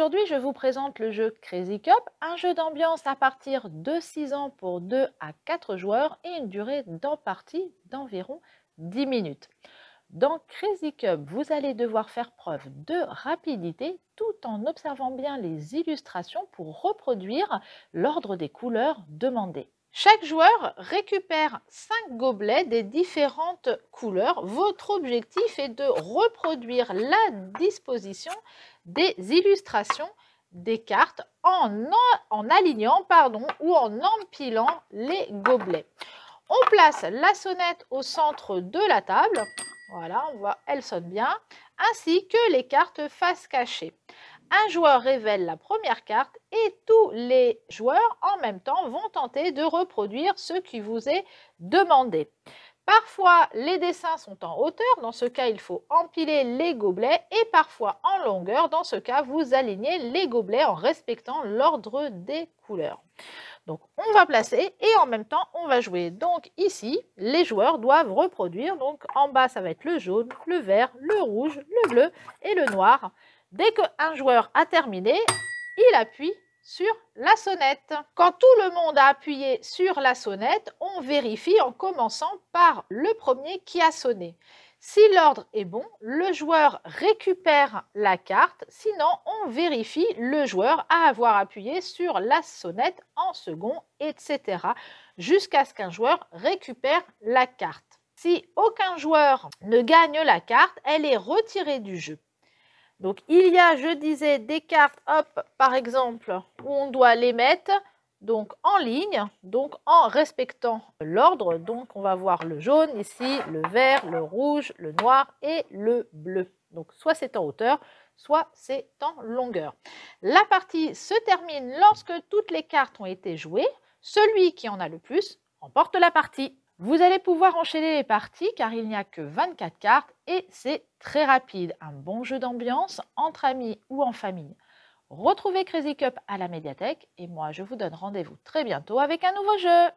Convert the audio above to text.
Aujourd'hui, je vous présente le jeu Crazy Cup, un jeu d'ambiance à partir de 6 ans pour 2 à 4 joueurs et une durée d'en partie d'environ 10 minutes. Dans Crazy Cup, vous allez devoir faire preuve de rapidité tout en observant bien les illustrations pour reproduire l'ordre des couleurs demandées. Chaque joueur récupère 5 gobelets des différentes couleurs. Votre objectif est de reproduire la disposition des illustrations des cartes en alignant ou en empilant les gobelets. On place la sonnette au centre de la table. Voilà, on voit, elle sonne bien, ainsi que les cartes face cachée. Un joueur révèle la première carte et tous les joueurs en même temps vont tenter de reproduire ce qui vous est demandé. Parfois, les dessins sont en hauteur, dans ce cas, il faut empiler les gobelets, et parfois en longueur, dans ce cas, vous alignez les gobelets en respectant l'ordre des couleurs. Donc, on va placer et en même temps, on va jouer. Donc ici, les joueurs doivent reproduire. Donc en bas, ça va être le jaune, le vert, le rouge, le bleu et le noir. Dès qu'un joueur a terminé, il appuie sur la sonnette. Quand tout le monde a appuyé sur la sonnette, on vérifie en commençant par le premier qui a sonné. Si l'ordre est bon, le joueur récupère la carte, sinon on vérifie le joueur à avoir appuyé sur la sonnette en second, etc. jusqu'à ce qu'un joueur récupère la carte. Si aucun joueur ne gagne la carte, elle est retirée du jeu. Donc il y a, je disais, des cartes, hop, par exemple, où on doit les mettre donc en ligne, donc en respectant l'ordre. Donc on va voir le jaune ici, le vert, le rouge, le noir et le bleu. Donc soit c'est en hauteur, soit c'est en longueur. La partie se termine lorsque toutes les cartes ont été jouées. Celui qui en a le plus remporte la partie. Vous allez pouvoir enchaîner les parties car il n'y a que 24 cartes et c'est très rapide. Un bon jeu d'ambiance entre amis ou en famille. Retrouvez Crazy Cup à la médiathèque et moi je vous donne rendez-vous très bientôt avec un nouveau jeu.